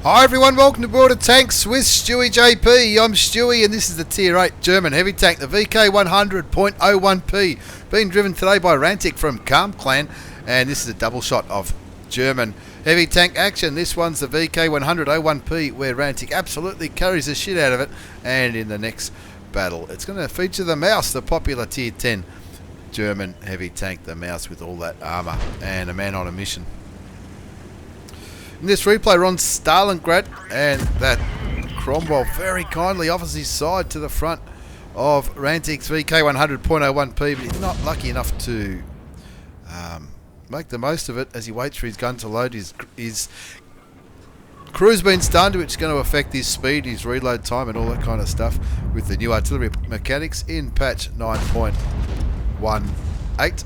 Hi everyone, welcome to Board of Tanks with stewiejp. I'm Stewie and this is the Tier 8 German heavy tank, the VK100.01P. Being driven today by Rantic from Calm Clan, and this is a double shot of German heavy tank action. This one's the VK100.01P, where Rantic absolutely carries the shit out of it, and in the next battle it's going to feature the Mouse, the popular Tier 10 German heavy tank, the Mouse with all that armour and a man on a mission. In this replay, we're on Stalingrad, and that Cromwell very kindly offers his side to the front of Rantic's VK100.01P, but he's not lucky enough to make the most of it as he waits for his gun to load. His crew's been stunned, which is going to affect his speed, his reload time, and all that kind of stuff with the new artillery mechanics in patch 9.18.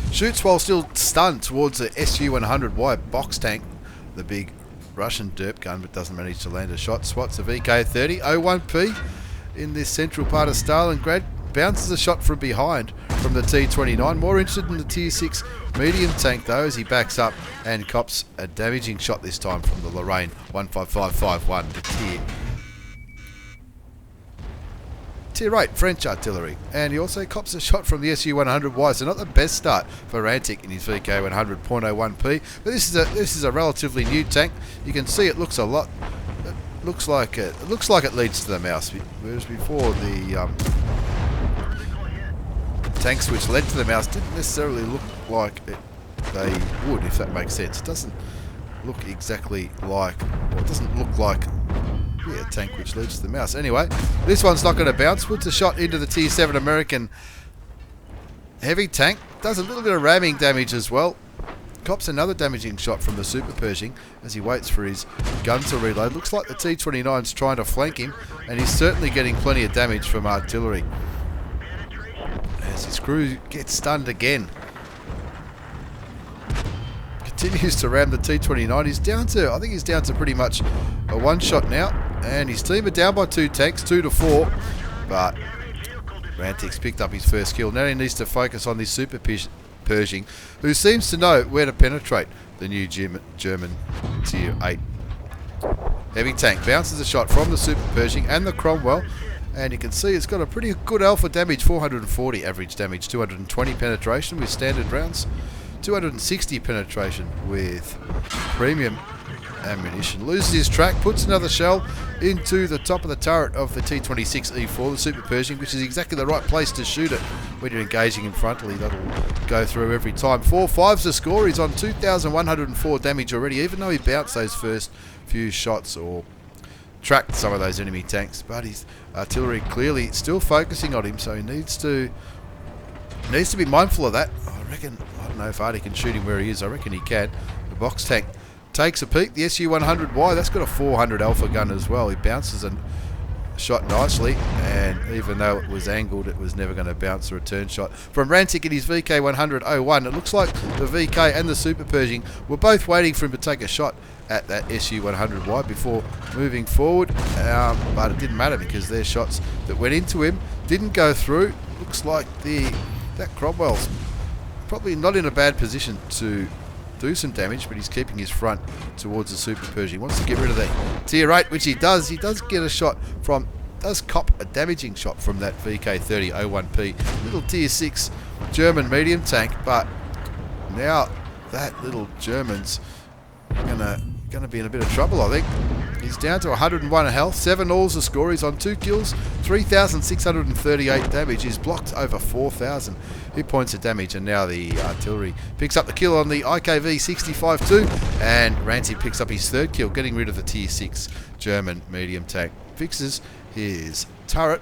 Shoots while still stunned towards the SU-100Y box tank, the big Russian derp gun, but doesn't manage to land a shot. Swats the VK30.01P in this central part of Stalingrad. Bounces a shot from behind from the T-29. More interested in the Tier 6 medium tank though, as he backs up and cops a damaging shot this time from the Lorraine 15551, the Tier 8 French artillery, and he also cops a shot from the SU-100Y, so not the best start for Rantic in his VK100.01P, but this is a relatively new tank. You can see it looks like it leads to the Mouse, whereas before the tanks which led to the Mouse didn't necessarily look like they would, if that makes sense. It doesn't look exactly like, or it doesn't look like a tank which leads to the Mouse. Anyway, this one's not going to bounce. Puts a shot into the Tier 7 American heavy tank. Does a little bit of ramming damage as well. Cops another damaging shot from the Super Pershing as he waits for his gun to reload. Looks like the T-29's trying to flank him, and he's certainly getting plenty of damage from artillery as his crew gets stunned again. Continues to ram the T-29. He's down to, I think he's down to pretty much a one shot now, and his team are down by 2 tanks, 2 to 4, but Rantic's picked up his first kill. Now he needs to focus on this Super Pershing, who seems to know where to penetrate the new German Tier 8 heavy tank. Bounces a shot from the Super Pershing and the Cromwell, and you can see it's got a pretty good alpha damage, 440 average damage, 220 penetration with standard rounds, 260 penetration with premium ammunition. Loses his track, puts another shell into the top of the turret of the T-26E4, the Super Pershing, which is exactly the right place to shoot it when you're engaging in frontally. That'll go through every time. 4-5's the score. He's on 2,104 damage already, even though he bounced those first few shots or tracked some of those enemy tanks. But his artillery clearly still focusing on him, so he needs to be mindful of that. I reckon, I don't know if Artie can shoot him where he is. I reckon he can. The box tank takes a peek. The SU-100Y, that's got a 400 alpha gun as well. He bounces and shot nicely, and even though it was angled, it was never going to bounce a return shot from Rantic in his VK100.01. It looks like the VK and the Super Pershing were both waiting for him to take a shot at that SU-100Y before moving forward, but it didn't matter because their shots that went into him didn't go through. Looks like that Cromwell's probably not in a bad position to do some damage, but he's keeping his front towards the Super Pershing. Wants to get rid of the Tier 8, which he does. He does get a shot from, does cop a damaging shot from that VK30.01P. Little Tier 6 German medium tank, but now that little German's gonna be in a bit of trouble, I think. He's down to 101 health, 7 alls the score. He's on 2 kills, 3,638 damage. He's blocked over 4,000 hit points of damage, and now the artillery picks up the kill on the IKV-65-2, and Rantic picks up his 3rd kill, getting rid of the Tier 6 German medium tank. Fixes his turret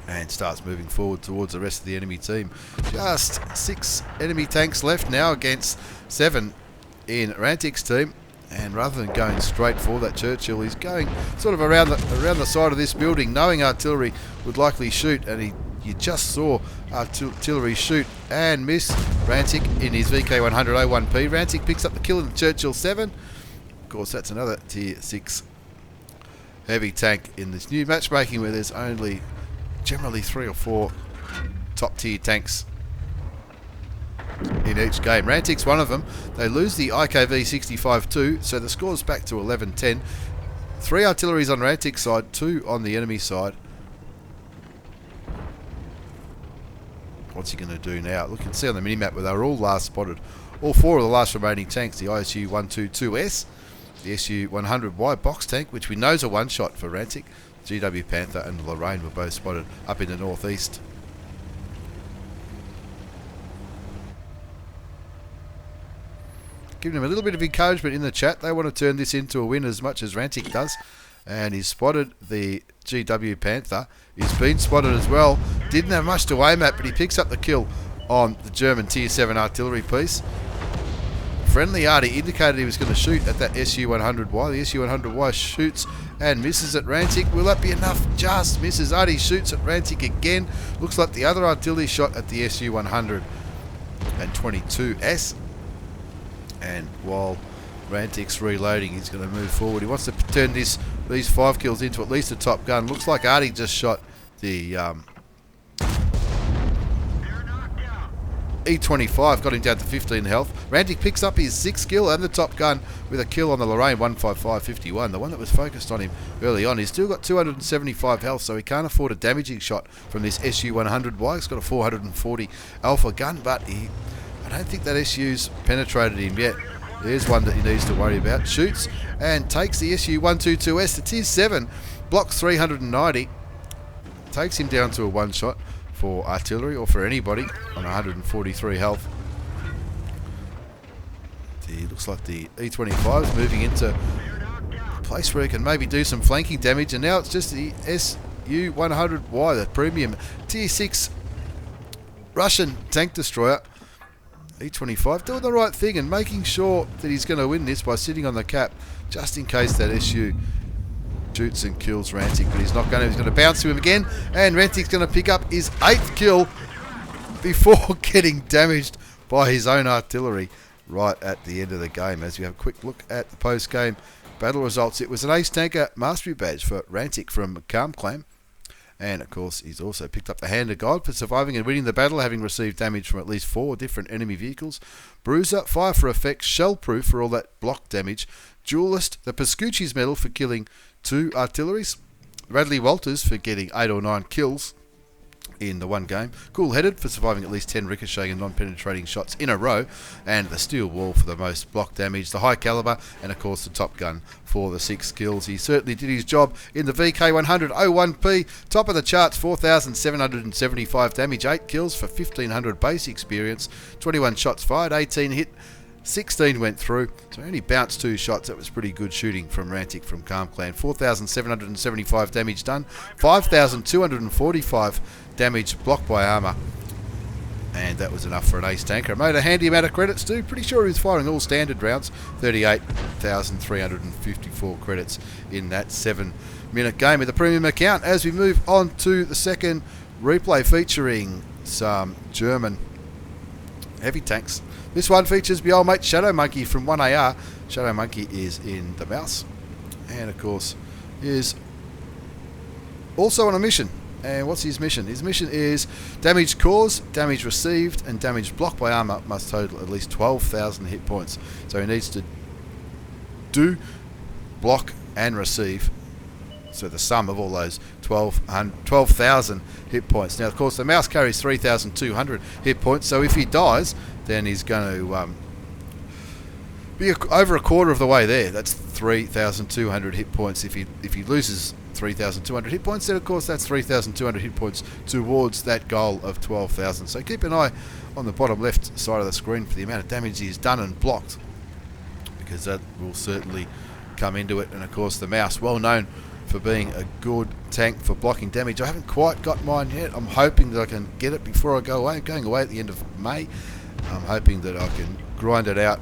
and starts moving forward towards the rest of the enemy team. Just 6 enemy tanks left now against 7 in Rantic's team. And rather than going straight for that Churchill, he's going sort of around the side of this building, knowing artillery would likely shoot, and you just saw artillery shoot and miss Rantic in his VK100.01P. Rantic picks up the kill in the Churchill 7. Of course, that's another Tier 6 heavy tank in this new matchmaking where there's only generally 3 or 4 top tier tanks in each game. Rantic's one of them. They lose the IKV 65-2, so the score's back to 11-10. 3 artilleries on Rantic's side, 2 on the enemy side. What's he going to do now? Look, you can see on the minimap where they were all last spotted. All 4 of the last remaining tanks, the ASU-122S, the SU-100Y box tank, which we know is a one-shot for Rantic, GW Panther and Lorraine were both spotted up in the northeast. Giving him a little bit of encouragement in the chat. They want to turn this into a win as much as Rantic does. And he's spotted the GW Panther. He's been spotted as well. Didn't have much to aim at, but he picks up the kill on the German Tier 7 artillery piece. Friendly Artie indicated he was going to shoot at that SU-100Y. The SU-100Y shoots and misses at Rantic. Will that be enough? Just misses. Artie shoots at Rantic again. Looks like the other artillery shot at the SU-122S. And while Rantic's reloading, he's going to move forward. He wants to turn these 5 kills into at least a top gun. Looks like Artie just shot the E25, got him down to 15 health. Rantic picks up his 6th kill and the top gun with a kill on the Lorraine 155-51, the one that was focused on him early on. He's still got 275 health, so he can't afford a damaging shot from this SU-100Y. He's got a 440 alpha gun, but I don't think that SU's penetrated him yet. There's one that he needs to worry about. Shoots and takes the SU-122S to Tier 7, blocks 390, takes him down to a one-shot for artillery or for anybody on 143 health. It looks like the E25 is moving into a place where he can maybe do some flanking damage, and now it's just the SU-100Y, the premium Tier 6 Russian tank destroyer. E25 doing the right thing and making sure that he's going to win this by sitting on the cap just in case that SU shoots and kills Rantic, but he's not going to. He's going to bounce to him again, and Rantic's going to pick up his 8th kill before getting damaged by his own artillery right at the end of the game. As we have a quick look at the post-game battle results, it was an Ace Tanker Mastery Badge for Rantic from Calm Clan. And of course, he's also picked up the Hand of God for surviving and winning the battle, having received damage from at least 4 different enemy vehicles. Bruiser, Fire for Effect, Shell Proof for all that block damage. Duelist, the Pascucci's Medal for killing 2 artilleries. Radley Walters for getting 8 or 9 kills in the one game. Cool Headed for surviving at least 10 ricocheting and non-penetrating shots in a row. And the Steel Wall for the most block damage. The High Caliber, and of course the Top Gun for the 6 kills. He certainly did his job in the VK100.01P. Top of the charts, 4,775 damage, 8 kills for 1,500 base experience. 21 shots fired, 18 hit, 16 went through, so only bounced 2 shots. That was pretty good shooting from Rantic from Calm Clan. 4,775 damage done, 5,245 damage blocked by armour, and that was enough for an ace tanker. It made a handy amount of credits too. Pretty sure he was firing all standard rounds. 38,354 credits in that 7-minute game with a premium account. As we move on to the second replay featuring some German heavy tanks. This one features my old mate ShadowMonkey from 1AR. ShadowMonkey is in the mouse, and of course is also on a mission. And what's his mission? His mission is damage caused, damage received, and damage blocked by armour must total at least 12,000 hit points. So he needs to do, block, and receive. So the sum of all those 12,000 hit points. Now, of course, the mouse carries 3,200 hit points. So if he dies, then he's going to be over a quarter of the way there. That's 3,200 hit points. If he loses 3,200 hit points, then of course that's 3,200 hit points towards that goal of 12,000. So keep an eye on the bottom left side of the screen for the amount of damage he's done and blocked, because that will certainly come into it. And of course the mouse, well known for being a good tank for blocking damage. I haven't quite got mine yet. I'm hoping that I can get it before I go away. I'm going away at the end of May. I'm hoping that I can grind it out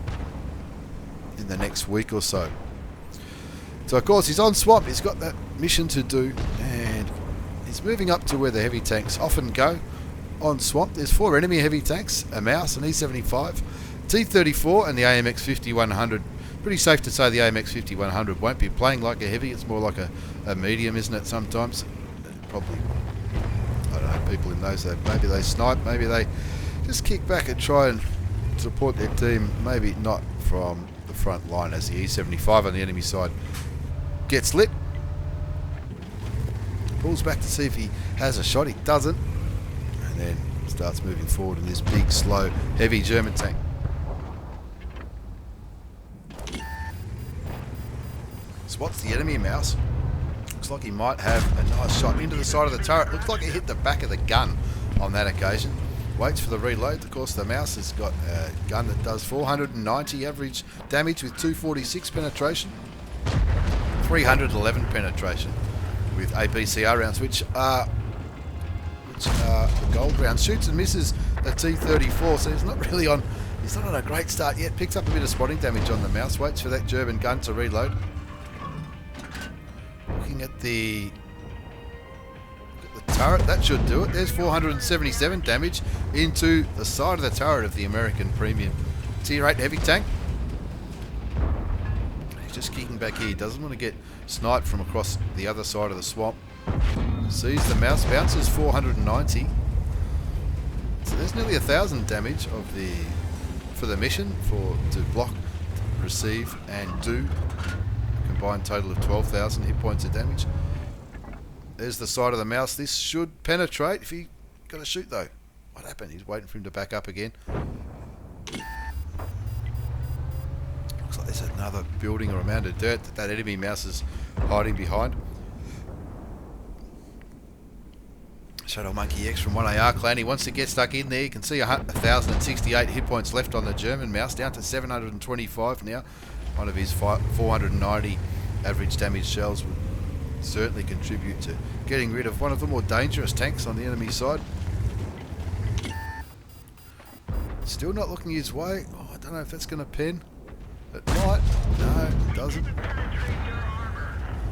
in the next week or so. So of course he's on swamp. He's got that mission to do, and he's moving up to where the heavy tanks often go on swamp. There's 4 enemy heavy tanks, a mouse, an E75, T34, and the AMX 5100. Pretty safe to say the AMX 5100 won't be playing like a heavy. It's more like a medium, isn't it? Sometimes, probably, I don't know. People in those, maybe they snipe, maybe they just kick back and try and support their team, maybe not from the front line, as the E75 on the enemy side gets lit. Pulls back to see if he has a shot. He doesn't. And then starts moving forward in this big, slow, heavy German tank. Spots the enemy mouse. Looks like he might have a nice shot into the side of the turret. Looks like it hit the back of the gun on that occasion. Waits for the reload. Of course, the mouse has got a gun that does 490 average damage with 246 penetration, 311 penetration with APCR rounds, which are the gold rounds. Shoots and misses the T-34, so he's not really on. He's not on a great start yet. Picks up a bit of spotting damage on the mouse. Waits for that German gun to reload. Looking at the turret, that should do it. There's 477 damage into the side of the turret of the American premium Tier 8 heavy tank. He's just kicking back here. He doesn't want to get sniped from across the other side of the swamp. Sees the mouse, bounces 490. So there's nearly 1,000 damage for the mission to block, receive and do. Combined total of 12,000 hit points of damage. There's the side of the mouse. This should penetrate if he got to shoot though. What happened? He's waiting for him to back up again. Looks like there's another building or a mound of dirt that enemy mouse is hiding behind. ShadowMonkey X from 1AR clan. He wants to get stuck in there. You can see 1,068 hit points left on the German mouse, down to 725 now. One of his 490 average damage shells would certainly contribute to getting rid of one of the more dangerous tanks on the enemy side. Still not looking his way. Oh, I don't know if that's going to pin. It might. No, it doesn't.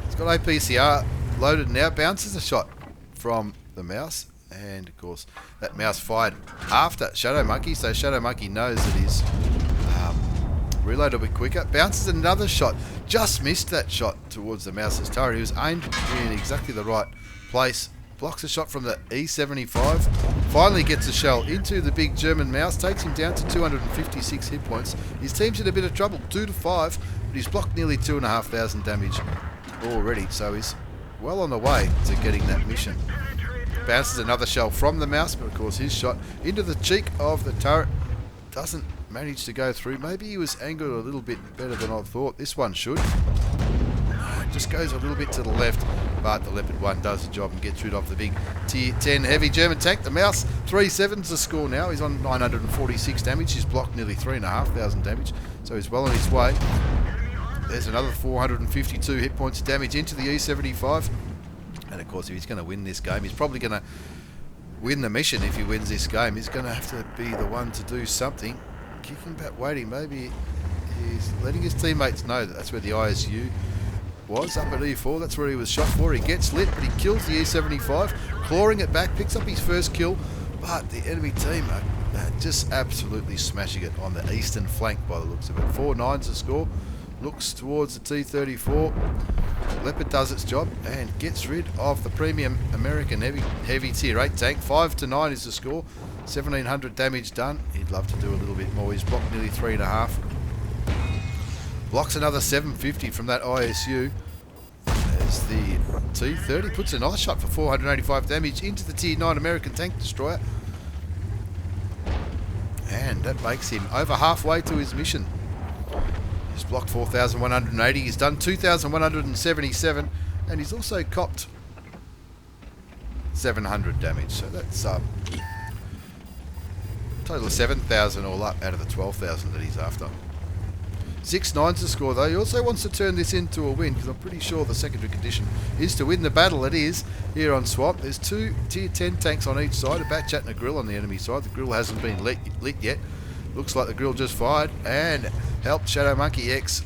He's got APCR loaded now. Bounces a shot from the mouse. And, of course, that mouse fired after ShadowMonkey. So ShadowMonkey knows that his reload a bit quicker. Bounces another shot. Just missed that shot towards the mouse's turret. He was aimed in exactly the right place. Blocks a shot from the E75. Finally gets a shell into the big German mouse. Takes him down to 256 hit points. His team's in a bit of trouble. 2-5. But he's blocked nearly 2,500 damage already. So he's well on the way to getting that mission. Bounces another shell from the mouse. But of course his shot into the cheek of the turret doesn't managed to go through. Maybe he was angled a little bit better than I thought. This one should. Just goes a little bit to the left, but the Leopard 1 does the job and gets rid of the big Tier 10 heavy German tank. The mouse, 3-7's the score now. He's on 946 damage. He's blocked nearly 3,500 damage, so he's well on his way. There's another 452 hit points of damage into the E75. And of course, if he's going to win this game, he's probably going to win the mission. If he wins this game, he's going to have to be the one to do something. Kicking back, waiting. Maybe he's letting his teammates know that that's where the ISU was, up at E4. That's where he was shot for. He gets lit, but he kills the E75, clawing it back, picks up his first kill. But the enemy team are just absolutely smashing it on the eastern flank by the looks of it. 4-9's the score. Looks towards the T-34. Leopard does its job and gets rid of the premium American heavy Tier 8 tank. 5-9 is the score. 1,700 damage done. He'd love to do a little bit more. He's blocked nearly 3.5. Blocks another 750 from that ISU. As the T-30 puts a nice shot for 485 damage into the Tier 9 American tank destroyer. And that makes him over halfway to his mission. He's blocked 4,180. He's done 2,177. And he's also copped 700 damage. So that's total of 7,000 all up out of the 12,000 that he's after. 6-9's the score though. He also wants to turn this into a win, because I'm pretty sure the secondary condition is to win the battle. It is here on Swamp. There's 2 Tier 10 tanks on each side, a Batchat and a Grill on the enemy side. The Grill hasn't been lit yet. Looks like the Grill just fired and helped ShadowMonkey X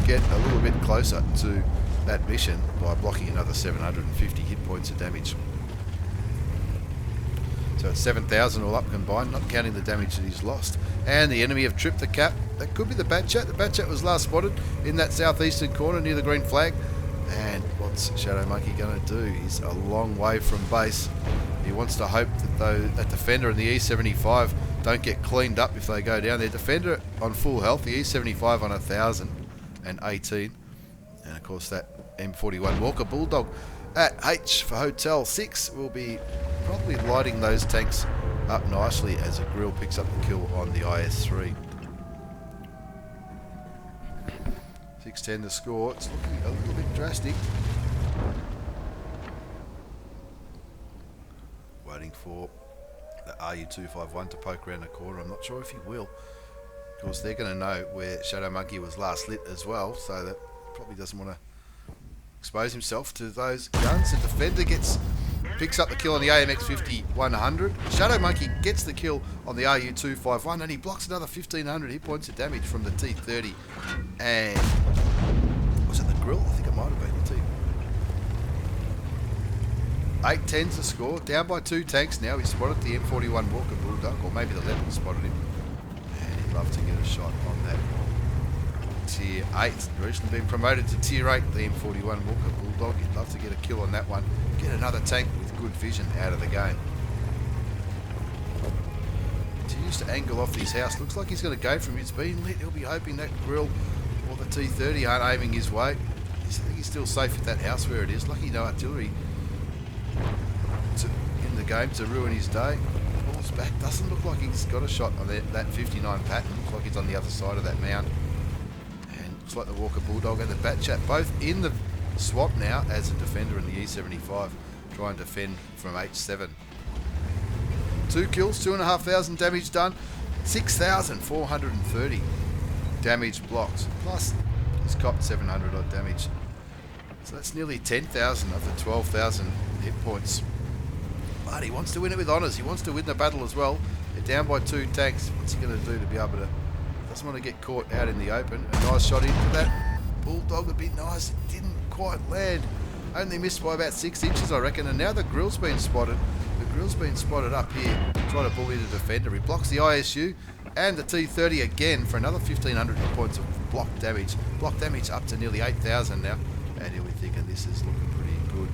get a little bit closer to that mission by blocking another 750 hit points of damage. So it's 7,000 all up combined, not counting the damage that he's lost. And the enemy have tripped the cap. That could be the Batchat. The Batchat was last spotted in that southeastern corner near the green flag. And what's ShadowMonkey going to do? He's a long way from base. He wants to hope that that defender and the E75 don't get cleaned up if they go down. Their defender on full health, the E75 on 1,018. And of course that M41 Walker Bulldog at H for Hotel 6 will be probably lighting those tanks up nicely as a grill picks up the kill on the IS-3. 6-10 to score. It's looking a little bit drastic. Waiting for the RU251 to poke around the corner. I'm not sure if he will. Of course, they're going to know where ShadowMonkey was last lit as well, so that probably doesn't want to expose himself to those guns. The defender picks up the kill on the AMX-50-100. ShadowMonkey gets the kill on the RU251, and he blocks another 1,500 hit points of damage from the T30. And was it the grill? I think it might have been the T. 8-10 to score. Down by 2 tanks now. He spotted the M41 Walker Bulldog, or maybe the Leopard spotted him. And he'd love to get a shot on that. Tier 8, recently been promoted to Tier 8, the M41 Walker Bulldog. He'd love to get a kill on that one. Get another tank with good vision out of the game. Continues to angle off his house. Looks like he's going to go from his being lit. He'll be hoping that grill or the T30 aren't aiming his way. I think he's still safe at that house where it is. Lucky no artillery in the game to ruin his day. Falls back. Doesn't look like he's got a shot on that 59 pattern. Looks like he's on the other side of that mound. Looks like the Walker Bulldog and the Batchat both in the swap now as a defender in the E75, trying to defend from H7. 2 kills, 2,500 damage done, 6,430 damage blocked. Plus, he's copped 700 odd damage. So that's nearly 10,000 of the 12,000 hit points. But he wants to win it with honours. He wants to win the battle as well. They're down by 2 tanks. What's he going to do to be able to... Doesn't want to get caught out in the open. A nice shot into that Bulldog would be nice. It didn't quite land. Only missed by about 6 inches, I reckon. And now the grill's been spotted. The grill's been spotted up here, trying to bully the defender. He blocks the ISU and the T30 again for another 1,500 hit points of block damage. Block damage up to nearly 8,000 now. And he'll be thinking this is looking pretty good.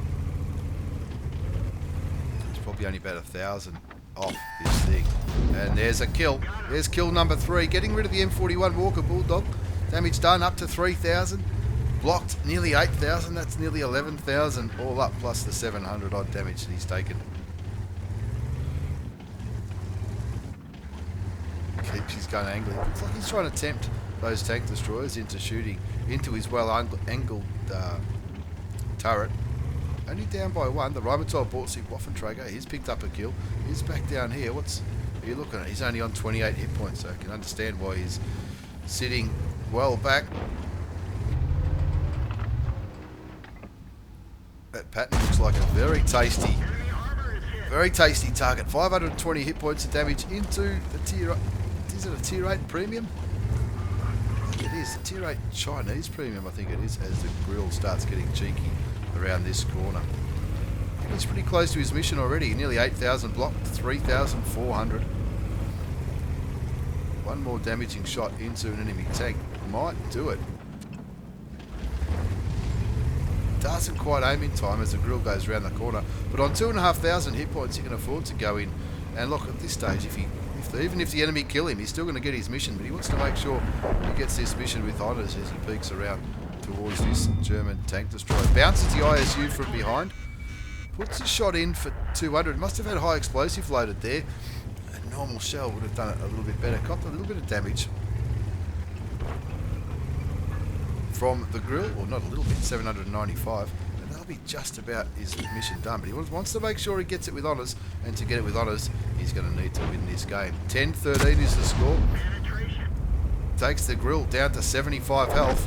It's probably only about 1,000 off this thing. And there's a kill. There's kill number 3. Getting rid of the M41 Walker Bulldog. Damage done up to 3,000. Blocked nearly 8,000. That's nearly 11,000 all up, plus the 700 odd damage that he's taken. Keeps his gun angling. Looks like he's trying to tempt those tank destroyers into shooting into his well-angled turret. Only down by 1. The Repeatable Waffentrager, he's picked up a kill. He's back down here. What's he looking at? He's only on 28 hit points, so I can understand why he's sitting well back. That pattern looks like a very tasty target. 520 hit points of damage into the tier... Is it a Tier 8 premium? I think it is. A Tier 8 Chinese premium, I think it is, as the grill starts getting cheeky around this corner. He's pretty close to his mission already. Nearly 8,000 blocked, 3,400. One more damaging shot into an enemy tank might do it. Doesn't quite aim in time as the grill goes around the corner, but on 2,500 hit points, he can afford to go in. And look, at this stage, even if the enemy kill him, he's still going to get his mission, but he wants to make sure he gets this mission with honours as he peeks around towards this German tank destroyer. Bounces the ISU from behind, puts a shot in for 200. Must have had high explosive loaded there. A normal shell would have done it a little bit better. Copped a little bit of damage from the grill, or not a little bit, 795. And that'll be just about his mission done. But he wants to make sure he gets it with honours, and to get it with honours, he's going to need to win this game. 10-13 is the score. Takes the grill down to 75 health.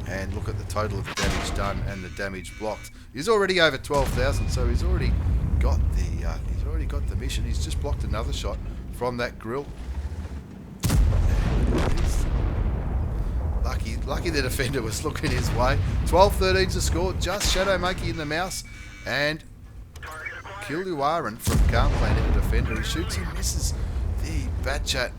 And look at the total of the damage done and the damage blocked. He's already over 12,000, so he's already got the mission. He's just blocked another shot from that grill. Lucky the defender was looking his way. 12-13 to score. Just ShadowMonkey in the mouse and Kiluaran from Calm Planet, the defender. He shoots and misses the Batchat.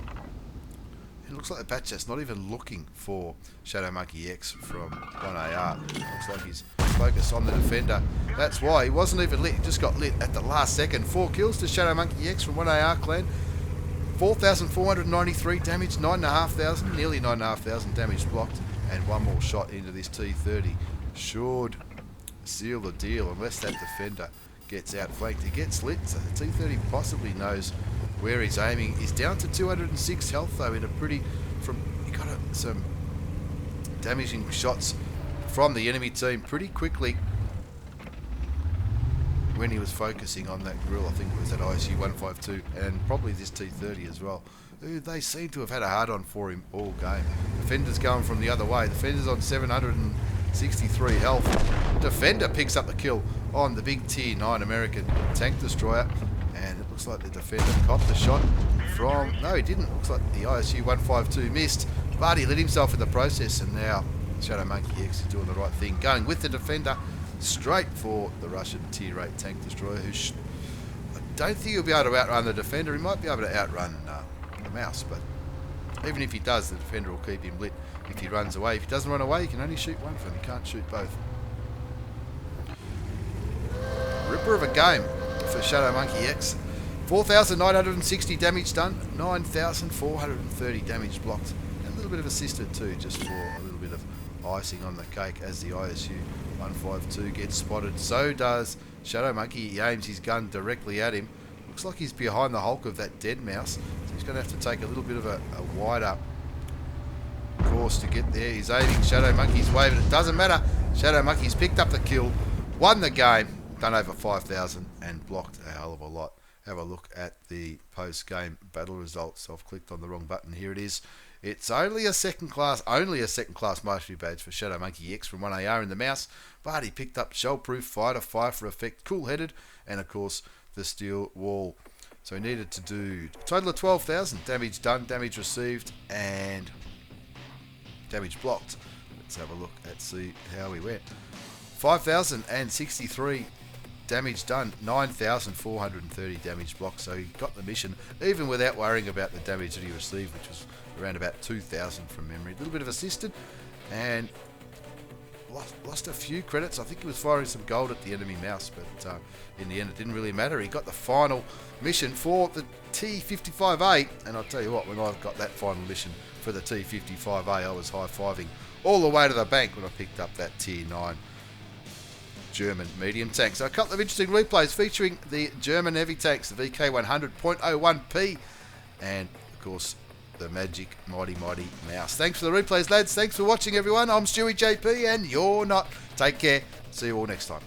looks like the Batchat's not even looking for ShadowMonkey X from 1AR. Looks like he's focused on the defender. That's why he wasn't even lit. He just got lit at the last second. 4 kills to ShadowMonkey X from 1AR clan. 4,493 damage, 9,500, nearly 9,500 damage blocked, and one more shot into this T30 should seal the deal unless that defender gets outflanked. He gets lit, so the T30 possibly knows where he's aiming. He's down to 206 health though, in a pretty he got some damaging shots from the enemy team pretty quickly when he was focusing on that grill. I think it was at ISU 152 and probably this T30 as well. They seem to have had a hard on for him all game. Defender's going from the other way. Defender's on 763 health. Defender picks up the kill on the big tier 9 American tank destroyer, and it looks like the defender copped the shot from... No, he didn't. Looks like the ISU 152 missed, but he lit himself in the process, and now ShadowMonkey X is doing the right thing, going with the defender straight for the Russian tier 8 tank destroyer, who I don't think he'll be able to outrun the defender. He might be able to outrun the mouse, but even if he does, the defender will keep him lit if he runs away. If he doesn't run away, he can only shoot one of them. He can't shoot both. Ripper of a game for ShadowMonkey X. 4,960 damage done, 9,430 damage blocked, and a little bit of assisted too, just for a little bit of icing on the cake as the ISU 152 gets spotted. So does ShadowMonkey. He aims his gun directly at him. Looks like he's behind the hulk of that dead mouse, so he's going to have to take a little bit of a wider course to get there. He's aiming. ShadowMonkey's waving. It doesn't matter. ShadowMonkey's picked up the kill, won the game, done over 5,000 and blocked a hell of a lot. Have a look at the post-game battle results. I've clicked on the wrong button. Here it is. It's only a second class mastery badge for ShadowMonkey X from 1AR in the mouse, but he picked up shell-proof, fighter, fire for effect, cool-headed, and of course the steel wall. So he needed to do a total of 12,000 damage done, damage received, and damage blocked. Let's have a look and see how we went. 5,063 damage done, 9,430 damage blocked, so he got the mission even without worrying about the damage that he received, which was around about 2,000 from memory. A little bit of assisted and lost a few credits. I think he was firing some gold at the enemy mouse, but in the end it didn't really matter. He got the final mission for the T55A, and I'll tell you what, when I got that final mission for the T55A, I was high-fiving all the way to the bank when I picked up that tier 9 German medium tank. So a couple of interesting replays featuring the German heavy tanks, the VK100.01P, and of course the magic mighty mouse. Thanks for the replays, lads. Thanks for watching, everyone. I'm stewiejp, and you're not. Take care. See you all next time.